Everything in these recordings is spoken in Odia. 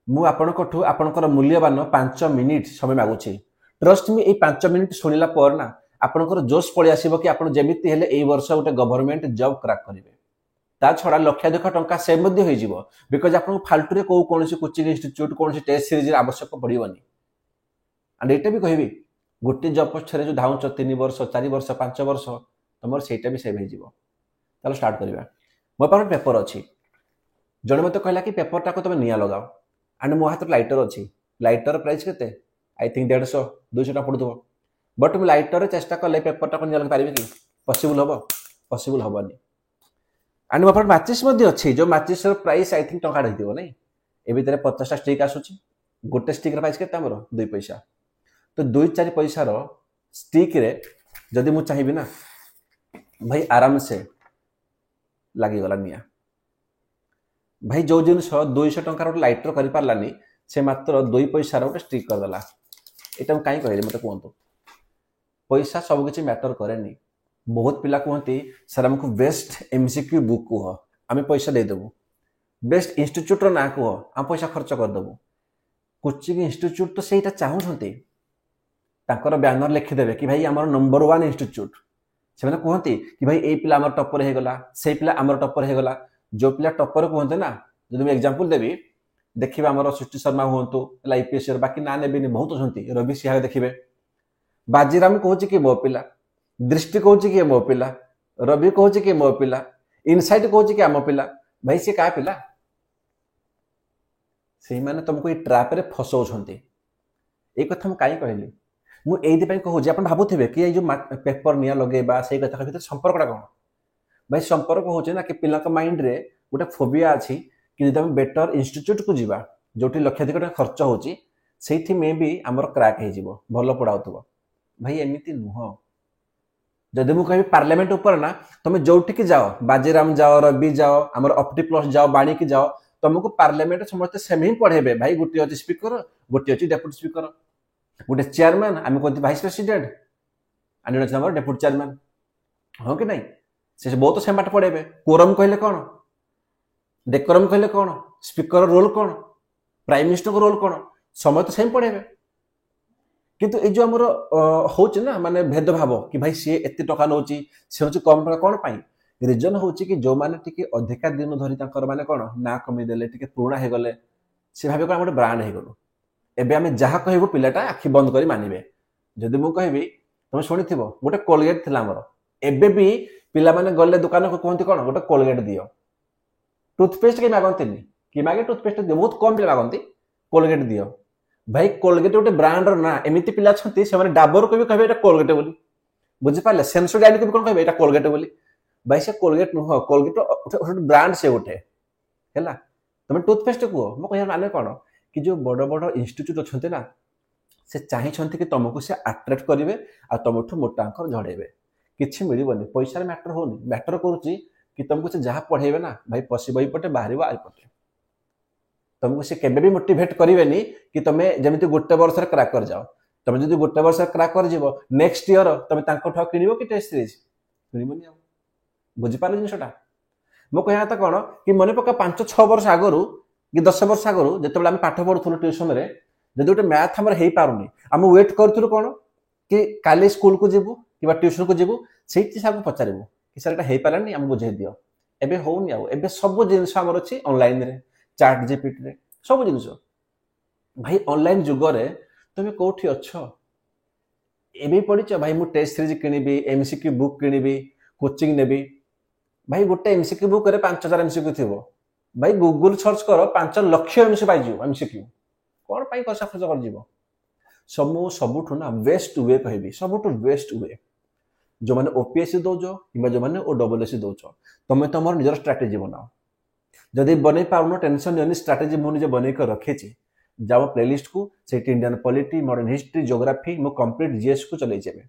ମୁଁ ଆପଣଙ୍କଠୁ ଆପଣଙ୍କର ମୂଲ୍ୟବାନ 5 ମିନିଟ୍ ସମୟ ମାଗୁଛି। ଟ୍ରଷ୍ଟ ମି, ଏଇ 5 ମିନିଟ୍ ଶୁଣିଲା ପରେ ନା ଆପଣଙ୍କର ଜୋଶ ପଳେଇ ଆସିବ କି ଆପଣ ଯେମିତି ହେଲେ ଏଇ ବର୍ଷ ଗୋଟେ ଗଭର୍ଣ୍ଣମେଣ୍ଟ ଜବ୍ କ୍ରାକ୍ କରିବେ। ତା ଛଡ଼ା ଲକ୍ଷାଧିକ ଟଙ୍କା ସେଭ୍ ମଧ୍ୟ ହେଇଯିବ। ବିକଜ ଆପଣଙ୍କୁ ଫାଲତୁରେ କୌଣସି କୋଚିଂ ଇନଷ୍ଟିଚ୍ୟୁଟ୍ କୌଣସି ଟେଷ୍ଟ ସିରିଜର ଆବଶ୍ୟକ ପଡ଼ିବନି। ଆଣ୍ଡ ଏଇଟା ବି କହିବି, ଗୋଟେ ଜବ୍ ପଛରେ ଯେଉଁ ଧାଉଁଛ 3 ବର୍ଷ 4 ବର୍ଷ 5 ବର୍ଷ, ତମର ସେଇଟା ବି ସେଭ୍ ହେଇଯିବ। ତାହେଲେ ଷ୍ଟାର୍ଟ କରିବା। ମୋ ପାଖରେ ପେପର ଅଛି। ଜଣେ ମୋତେ କହିଲା କି ପେପରଟାକୁ ତମେ ନିଆଁ ଲଗାଅ। ଆଣ୍ଡ ମୋ ହାତରେ ଲାଇଟର ଅଛି। ଲାଇଟର ପ୍ରାଇସ୍ କେତେ? ଆଇ ଥିଙ୍କ 150 200 ଟଙ୍କା ପଡ଼ୁଥିବ। ବଟ୍ ମୁଁ ଲାଇଟରରେ ଚେଷ୍ଟା କଲେ ପେପରଟାକୁ ନିଆଁ ଲଗାଇ ପାରିବି କି? ପସିବୁଲ୍ ହେବ? ପସିବୁଲ୍ ହେବନି। ଆଣ୍ଡ ମୋ ପାଖରେ ମାଚିସ୍ ମଧ୍ୟ ଅଛି, ଯେଉଁ ମାଚିସ୍ର ପ୍ରାଇସ୍ ଆଇ ଥିଙ୍କ ଟଙ୍କା ହେଇଥିବ ନାଇଁ। ଏ ଭିତରେ 50ଟା ଷ୍ଟିକ୍ ଆସୁଛି। ଗୋଟେ ଷ୍ଟିକ୍ର ପ୍ରାଇସ୍ କେତେ ଆମର? 2 ପଇସା। ତ 2-4 ପଇସାର ଷ୍ଟିକ୍ରେ ଯଦି ମୁଁ ଚାହିଁବି ନା ଭାଇ ଆରାମସେ ଲାଗିଗଲା ନିଆଁ। ଭାଇ ଯେଉଁ ଜିନିଷ 200 ଟଙ୍କାର ଗୋଟେ ଲାଇଟର କରିପାରିଲାନି, ସେ ମାତ୍ର 2 ପଇସାର ଗୋଟେ ଷ୍ଟିକ୍ କରିଦେଲା। ଏଇଟା ମୁଁ କାହିଁ କହିଲି ମୋତେ କୁହନ୍ତୁ? ପଇସା ସବୁକିଛି ମ୍ୟାଟର କରେନି। ବହୁତ ପିଲା କୁହନ୍ତି ସାର୍ ଆମକୁ ବେଷ୍ଟ MCQ ବୁକ୍ କୁହ, ଆମେ ପଇସା ଦେଇଦେବୁ। ବେଷ୍ଟ ଇନଷ୍ଟିଚ୍ୟୁଟ୍ର ନାଁ କୁହ, ଆମେ ପଇସା ଖର୍ଚ୍ଚ କରିଦେବୁ। କୋଚିଂ ଇନଷ୍ଟିଚ୍ୟୁଟ୍ ତ ସେଇଟା ଚାହୁଁଛନ୍ତି। ତାଙ୍କର ବ୍ୟାନର ଲେଖିଦେବେ କି ଭାଇ ଆମର ନମ୍ବର 1 ଇନଷ୍ଟିଚ୍ୟୁଟ୍। ସେମାନେ କୁହନ୍ତି କି ଭାଇ ଏଇ ପିଲା ଆମର ଟପର ହେଇଗଲା, ସେଇ ପିଲା ଆମର ଟପର ହେଇଗଲା। ଯେଉଁ ପିଲା ଟପର କୁହନ୍ତି ନା, ଯଦି ମୁଁ ଏକ୍ଜାମ୍ପଲ୍ ଦେବି, ଦେଖିବେ ଆମର ସୃଷ୍ଟି ଶର୍ମା ହୁଅନ୍ତୁ, IPSର, ବାକି ନାଁ ନେବିନି, ବହୁତ ଅଛନ୍ତି, ରବି ସିଂହା ଦେଖିବେ। ବାଜିରାମ କହୁଛି କି ମୋ ପିଲା, ଦୃଷ୍ଟି କହୁଛି କି ମୋ ପିଲା, ରବି କହୁଛି କି ମୋ ପିଲା, ଇନସାଇଟ୍ କହୁଛି କି ଆମ ପିଲା। ଭାଇ ସେ କାହା ପିଲା? ସେଇମାନେ ତମକୁ ଏଇ ଟ୍ରାପ୍ରେ ଫସଉଛନ୍ତି। ଏଇ କଥା ମୁଁ କାହିଁ କହିଲି? ମୁଁ ଏଇଥିପାଇଁ କହୁଛି, ଆପଣ ଭାବୁଥିବେ କି ଏଇ ଯେଉଁ ପେପର ନିଆଁ ଲଗେଇବା ସେଇ କଥା ଭିତରେ ସମ୍ପର୍କଟା କ'ଣ? ଭାଇ ସମ୍ପର୍କ ହେଉଛି ନା କି ପିଲାଙ୍କ ମାଇଣ୍ଡରେ ଗୋଟେ ଫୋବିଆ ଅଛି କି ଯଦି ଆମେ ବେଟର ଇନଷ୍ଟିଚ୍ୟୁଟ୍କୁ ଯିବା ଯେଉଁଠି ଲକ୍ଷାଧିକ ଟଙ୍କା ଖର୍ଚ୍ଚ ହେଉଛି, ସେଇଠି ମେ ବି ଆମର କ୍ରାକ୍ ହେଇଯିବ, ଭଲ ପଢ଼ାଉଥିବ। ଭାଇ ଏମିତି ନୁହଁ। ଯଦି ମୁଁ କହିବି ପାର୍ଲାମେଣ୍ଟ ଉପରେ ନା, ତମେ ଯୋଉଠିକି ଯାଅ, ବାଜିରାମ ଯାଅ, ରବି ଯାଅ, ଆମର ଅପ୍ଟି ପ୍ଲସ୍ ଯାଅ, ବାଣୀକି ଯାଅ, ତମକୁ ପାର୍ଲାମେଣ୍ଟ ସମସ୍ତେ ସେମ୍ ହିଁ ପଢ଼େଇବେ। ଭାଇ ଗୋଟିଏ ଅଛି ସ୍ପିକର, ଗୋଟିଏ ଅଛି ଡେପୁଟି ସ୍ପିକର, ଗୋଟେ ଚେୟାରମ୍ୟାନ୍, ଆମେ କହନ୍ତି ଭାଇସ୍ ପ୍ରେସିଡେଣ୍ଟ, ଆଉ ଜଣେ ଅଛି ଆମର ଡେପୁଟି ଚେୟାରମ୍ୟାନ୍। ହଁ କି ନାଇଁ? ସେ ବହୁତ ସେମ୍ ପାଠ ପଢ଼େଇବେ। କୋରମ୍ କହିଲେ କ'ଣ, ଡେକୋରମ୍ କହିଲେ କ'ଣ, ସ୍ପିକର ରୋଲ୍ କ'ଣ, ପ୍ରାଇମ୍ ମିନିଷ୍ଟରଙ୍କ ରୋଲ୍ କ'ଣ, ସମସ୍ତେ ସେମ୍ ପଢ଼େଇବେ। କିନ୍ତୁ ଏଇ ଯେଉଁ ଆମର ହେଉଛି ନା ମାନେ ଭେଦଭାବ କି ଭାଇ ସିଏ ଏତେ ଟଙ୍କା ନେଉଛି, ସେ ହେଉଛି କମ୍ ଟଙ୍କା, କ'ଣ ପାଇଁ? ରିଜନ୍ ହେଉଛି କି ଯେଉଁମାନେ ଟିକେ ଅଧିକା ଦିନ ଧରି ତାଙ୍କର ମାନେ କ'ଣ ନାଁ କମେଇଦେଲେ, ଟିକେ ପୁରୁଣା ହେଇଗଲେ, ସେ ଭାବେ କ'ଣ ଆମେ ଗୋଟେ ବ୍ରାଣ୍ଡ ହେଇଗଲୁ। ଏବେ ଆମେ ଯାହା କହିବୁ ପିଲାଟା ଆଖି ବନ୍ଦ କରି ମାନିବେ। ଯଦି ମୁଁ କହିବି, ତମେ ଶୁଣିଥିବ ଗୋଟେ କୋଲଗେଟ୍ ଥିଲା ଆମର, ଏବେ ବି ପିଲାମାନେ ଗଲେ ଦୋକାନକୁ କୁହନ୍ତି କ'ଣ, ଗୋଟେ କୋଲଗେଟ୍ ଦିଅ। ଟୁଥପେଷ୍ଟ କେହି ମାଗନ୍ତିନି, କି ମାଗେ ଟୁଥପେଷ୍ଟ ଦିଅ, ବହୁତ କମ୍ ପିଲା ମାଗନ୍ତି କୋଲଗେଟ୍ ଦିଅ। ଭାଇ କୋଲଗେଟ୍ ଗୋଟେ ବ୍ରାଣ୍ଡର ନା, ଏମିତି ପିଲା ଅଛନ୍ତି ସେମାନେ ଡାବରକୁ ବି କହିବେ ଏଇଟା କୋଲଗେଟ୍ ବୋଲି, ବୁଝିପାରିଲେ? ସେନ୍ସୋଡାଇନ୍କୁ ବି କ'ଣ କହିବେ ଏଇଟା କୋଲଗେଟ୍ ବୋଲି। ଭାଇ ସେ କୋଲଗେଟ୍ ନୁହଁ, କୋଲଗେଟ୍ ଗୋଟେ ବ୍ରାଣ୍ଡ, ସେ ଗୋଟେ ହେଲା। ତମେ ଟୁଥପେଷ୍ଟ କୁହ। ମୁଁ କହିବା ମାନେ କ'ଣ କି ଯେଉଁ ବଡ଼ ବଡ଼ ଇନଷ୍ଟିଚ୍ୟୁଟ୍ ଅଛନ୍ତି ନା, ସେ ଚାହିଁଛନ୍ତି କି ତମକୁ ସେ ଆଟ୍ରାକ୍ଟ କରିବେ ଆଉ ତମଠୁ ମୋଟା ଅଙ୍କ ଝଡ଼େଇବେ। କିଛି ମିଳିବନି, ପଇସାରେ ମ୍ୟାଟର ହେଉନି, ମ୍ୟାଟର କରୁଛି କି ତମକୁ ସେ ଯାହା ପଢ଼େଇବେ ନା ଭାଇ ପଶିବ ଏଇପଟେ ବାହାରିବ ଆଇପଟେ। ତମକୁ ସେ କେବେ ବି ମୋଟିଭେଟ୍ କରିବେନି କି ତମେ ଯେମିତି ଗୋଟେ ବର୍ଷରେ କ୍ରାକ୍ କରିଯାଅ। ତମେ ଯଦି ଗୋଟେ ବର୍ଷରେ କ୍ରାକ୍ କରିଯିବ, ନେକ୍ସଟ ଇୟର ତମେ ତାଙ୍କଠୁ ଆଉ କିଣିବ କି ଟେଷ୍ଟ ସିରିଜ୍? କିଣିବନି ଆଉ। ବୁଝିପାରିଲ ଜିନିଷଟା? ମୁଁ କହିବା କଥା କ'ଣ କି ମନେ ପକା 5-6 ବର୍ଷ ଆଗରୁ କି 10 ବର୍ଷ ଆଗରୁ ଯେତେବେଳେ ଆମେ ପାଠ ପଢ଼ୁଥିଲୁ ଟ୍ୟୁସନରେ, ଯଦି ଗୋଟେ ମ୍ୟାଥ୍ ଆମର ହେଇପାରୁନି, ଆମେ ୱେଟ୍ କରୁଥିଲୁ କ'ଣ କି କାଲି ସ୍କୁଲକୁ ଯିବୁ କିମ୍ବା ଟ୍ୟୁସନକୁ ଯିବୁ, ସେଇଠି ସାର୍ଙ୍କୁ ପଚାରିବୁ କି ସାର୍ ଏଇଟା ହେଇପାରିଲାନି, ଆମକୁ ବୁଝେଇ ଦିଅ। ଏବେ ହେଉନି ଆଉ। ଏବେ ସବୁ ଜିନିଷ ଆମର ଅଛି ଅନଲାଇନ୍ରେ, ଚାଟ୍ ଜିପିଟିରେ, ସବୁ ଜିନିଷ। ଭାଇ ଅନଲାଇନ୍ ଯୁଗରେ ତମେ କେଉଁଠି ଅଛ? ଏବେ ପଢ଼ିଛ ଭାଇ ମୁଁ ଟେଷ୍ଟ ସିରିଜ୍ କିଣିବି, MCQ ବୁକ୍ କିଣିବି, କୋଚିଂ ନେବି। ଭାଇ ଗୋଟେ MCQ ବୁକ୍ରେ 5000 MCQ ଥିବ। ଭାଇ ଗୁଗୁଲ ସର୍ଚ୍ଚ କର, 5 ଲକ୍ଷ ପାଇଯିବ MCQ। କ'ଣ ପାଇଁ ପଇସା ଖର୍ଚ୍ଚ କରିଯିବ? ସବୁଠୁ ନା ବେଷ୍ଟ ୱେ କହିବି, ସବୁଠୁ ବେଷ୍ଟ ୱେ, ଯେଉଁମାନେ OPSC ଦେଉଛ କିମ୍ବା ଯେଉଁମାନେ OSSC ଦେଉଛ, ତମେ ତମର ନିଜର ଷ୍ଟ୍ରାଟେଜି ବନାଅ। ଯଦି ବନେଇ ପାରୁନ ଟେନସନ୍ ନିଅନି, ଷ୍ଟ୍ରାଟେଜି ମୁଁ ନିଜେ ବନେଇକି ରଖିଛି। ଯାଅ ପ୍ଲେଲିଷ୍ଟକୁ, ସେଇଠି Indian polity, modern history, geography, ମୁଁ କମ୍ପ୍ଲିଟ୍ GSକୁ ଚଲେଇଛି ଏବେ।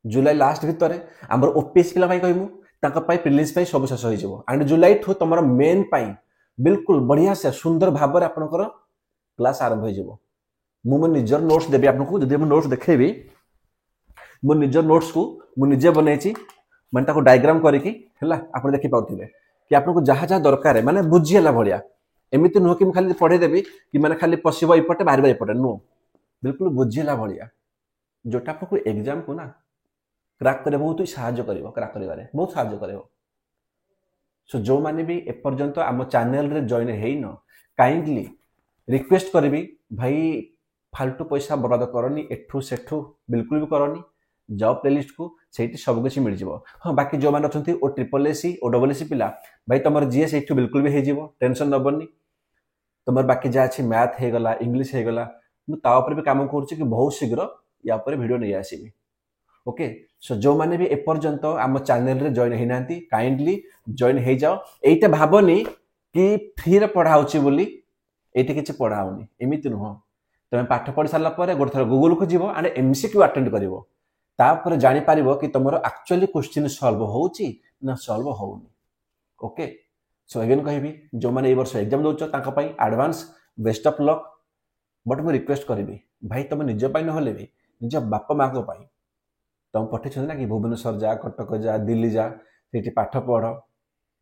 ଜୁଲାଇ ଲାଷ୍ଟ ଭିତରେ ଆମର OPSC ପିଲା ପାଇଁ କହିବୁ, ତାଙ୍କ ପାଇଁ ପ୍ରିଲିମ୍ସ ପାଇଁ ସବୁ ଶେଷ ହୋଇଯିବ। ଆଣ୍ଡ ଜୁଲାଇଠୁ ତୁମର ମେନ୍ ପାଇଁ ବିଲକୁଲ ବଢ଼ିଆ ସେ ସୁନ୍ଦର ଭାବରେ ଆପଣଙ୍କର କ୍ଲାସ୍ ଆରମ୍ଭ ହୋଇଯିବ। ମୁଁ ମୋ ନିଜର ନୋଟ୍ସ ଦେବି ଆପଣଙ୍କୁ। ଯଦି ମୁଁ ନୋଟ୍ସ ଦେଖେଇବି, ମୋ ନିଜ ନୋଟ୍ସକୁ ମୁଁ ନିଜେ ବନେଇଛି, ମାନେ ତାକୁ ଡାଇଗ୍ରାମ କରିକି ହେଲା, ଆପଣ ଦେଖିପାରୁଥିବେ କି ଆପଣଙ୍କୁ ଯାହା ଯାହା ଦରକାର ମାନେ ବୁଝି ହେଲା ଭଳିଆ। एमती नुह कि खाली पढ़ेदेवी कि मैंने खाली पशब एपटे बाहर एपटे नुह बिल्कुल बुझेगा भाया जोटा आपको एग्जाम को ना क्राक करे बहुत ही साहाय्य करिवो क्राक करिवारे बहुत साहाय्य करिवो सो जो माने भी एपर्यंत आम चैनल रे जॉइन हेइन काइंडली रिक्वेस्ट करी भाई फालतू पैसा बर्बाद करनी एठू सेठू बिल्कुल भी करनी जाओ प्लेलिस्ट को सेठी सब किसी मिल जाव हाँ बाकी जो मैंने अच्छा ओ ट्रिपल एसी ओ डबल एसी पिला भाई तुम जीएस ये बिल्कुल भी हो टेंशन नबनी तुम बाकी जहाँ अच्छी मैथ होगला इंग्लीश होगला मुझे भी कम कर बहुत शीघ्र या वीडियो नहीं आसबि ओके सो जो मैंने भी एपर्यंत आम चैनल रे जॉइन होना काइंडली जॉइन हो जाओ ये भावनी कि फ्री रे पढ़ाऊँगी बोली ये किसी पढ़ाऊनी एमती नुह तुम पाठ पढ़ी सारा गोटे थर गूगल खोज एंड एमसीक्यू अटेंड कर जापर कि तुम एक्चुअली क्वेश्चन सॉल्व होची ना सॉल्व होनी ओके सो अगेन कहबी जो मैंने ये वर्ष एग्जाम दौर advance best of luck but मुझे रिक्वेस्ट करी भाई तुम निजपाई ना भी निज बापा माँ को तुम पठे ना कि भुवनेश्वर जा कटक जा दिल्ली जा से पाठ पढ़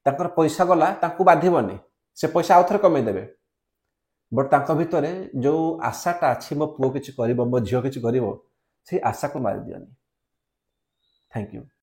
तर पैसा गला बाधबनी से पैसा आउ थे कमेदेवे बट भितर जो आशाटा अच्छी मो पुओ किसी कर मो झील किसी कर आशा को मारी दियनी थैंक यू।